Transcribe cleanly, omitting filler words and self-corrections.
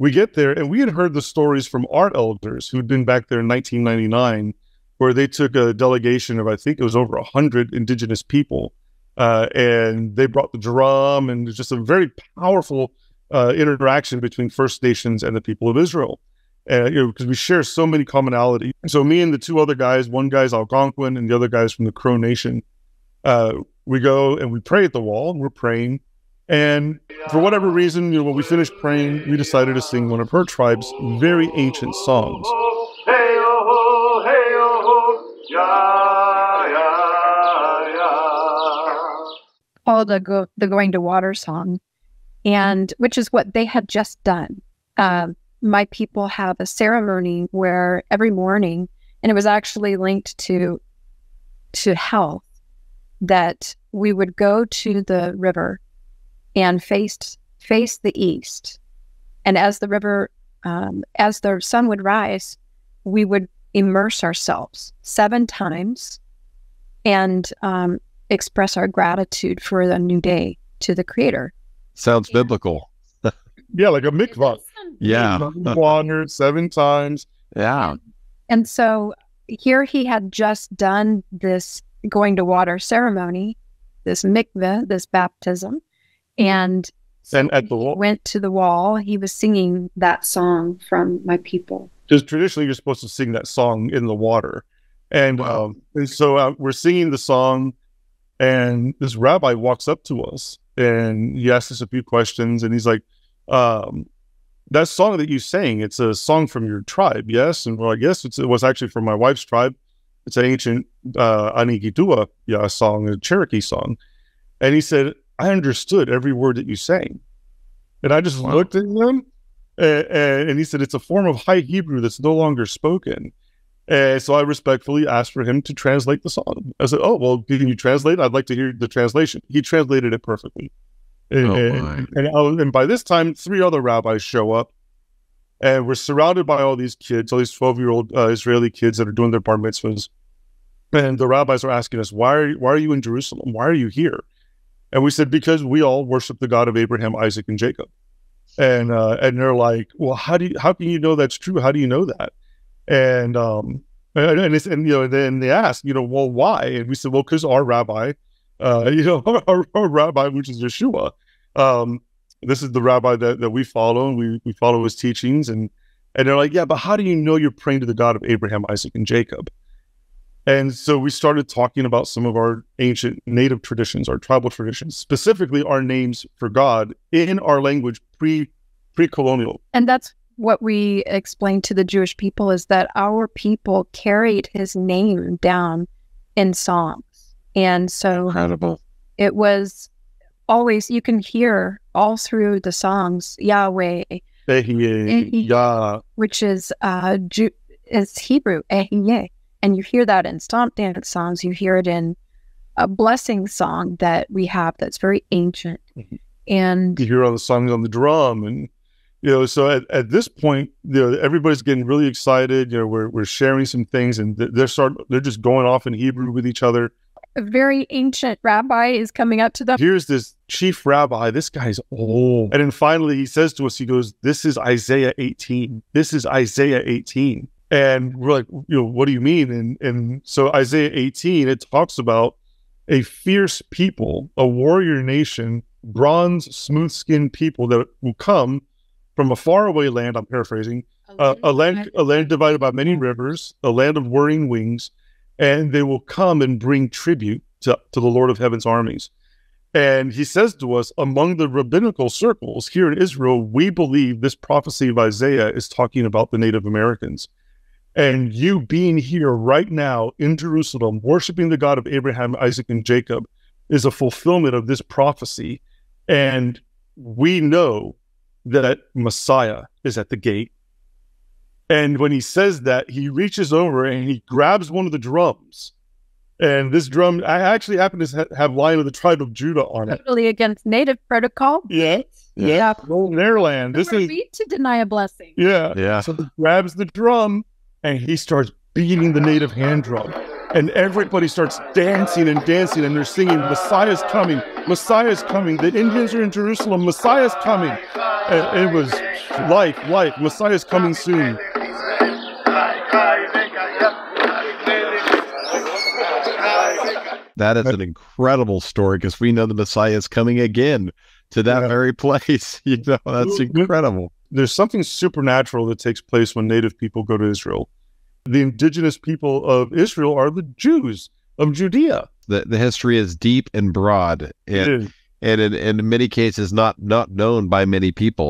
We get there, and we had heard the stories from our elders who'd been back there in 1999, where they took a delegation of, I think it was over 100 indigenous people, and they brought the drum, and it was just a very powerful interaction between First Nations and the people of Israel, because we share so many commonalities. So me and the two other guys, one guy's Algonquin and the other guy's from the Crow Nation, we go and we pray at the wall, and we're praying. And for whatever reason, when we finished praying, we decided to sing one of her tribe's very ancient songs. Called the Going to Water song, and which is what they had just done. My people have a ceremony where every morning, and it was actually linked to health, that we would go to the river and face the east. And as the river, as the sun would rise, we would immerse ourselves 7 times and express our gratitude for the new day to the Creator. Sounds biblical. Yeah, like a mikvah. Yeah. Water 7 times. Yeah. And so here he had just done this going to water ceremony, this mikveh, this baptism. And so at the wall, went to the wall. He was singing that song from my people. Because traditionally, you're supposed to sing that song in the water. And, and so we're singing the song, and this rabbi walks up to us, and he asks us a few questions. And he's like, that song that you sang, it's a song from your tribe, yes? And we're like, yes, it was actually from my wife's tribe. It's an ancient Anigitua song, a Cherokee song. And he said, I understood every word that you sang. And I just looked at him, and he said, it's a form of High Hebrew that's no longer spoken. And so I respectfully asked for him to translate the song. I said, oh, well, can you translate? I'd like to hear the translation. He translated it perfectly. And by this time, 3 other rabbis show up, and we're surrounded by all these kids, all these 12-year-old Israeli kids that are doing their bar mitzvahs. And the rabbis are asking us, why are you in Jerusalem? Why are you here? And we said, because we all worship the God of Abraham, Isaac, and Jacob. And they're like, well, how can you know that's true? How do you know that? And then they asked, well, why? And we said, well, because our rabbi, our rabbi, which is Yeshua, this is the rabbi that we follow, and we follow his teachings. And they're like, yeah, but how do you know you're praying to the God of Abraham, Isaac, and Jacob? And so we started talking about some of our ancient native traditions, our tribal traditions, specifically our names for God in our language pre-colonial. And that's what we explained to the Jewish people, is that our people carried his name down in songs. And so incredible. It was always, you can hear all through the songs, Yahweh, Yah, which is Hebrew, Ehyeh. And you hear that in stomp dance songs. You hear it in a blessing song that we have that's very ancient. Mm-hmm. And you hear all the songs on the drum. And, so at this point, everybody's getting really excited. We're sharing some things, and they're just going off in Hebrew with each other. A very ancient rabbi is coming up to them. Here's this chief rabbi. This guy's old. And then finally he says to us, he goes, this is Isaiah 18. This is Isaiah 18. And we're like, what do you mean? And so Isaiah 18, it talks about a fierce people, a warrior nation, bronze, smooth-skinned people that will come from a faraway land, I'm paraphrasing, a land divided by many rivers, a land of whirring wings, and they will come and bring tribute to the Lord of Heaven's armies. And he says to us, among the rabbinical circles here in Israel, we believe this prophecy of Isaiah is talking about the Native Americans. And you being here right now in Jerusalem, worshiping the God of Abraham, Isaac, and Jacob, is a fulfillment of this prophecy. And we know that Messiah is at the gate. And when he says that, he reaches over and he grabs one of the drums. And this drum, I actually happen to have Lion of the Tribe of Judah on it. Totally against native protocol. Yeah. Yeah. In their land. This is to deny a blessing. Yeah. Yeah. So he grabs the drum and he starts beating the native hand drum. And everybody starts dancing, and they're singing, Messiah's coming, Messiah's coming. The Indians are in Jerusalem, Messiah's coming. And it was life, Messiah's coming soon. That is an incredible story, because we know the Messiah is coming again to that very place. You know, that's incredible. There's something supernatural that takes place when native people go to Israel. The indigenous people of Israel are the Jews of Judea. The history is deep and broad, and in many cases not known by many people.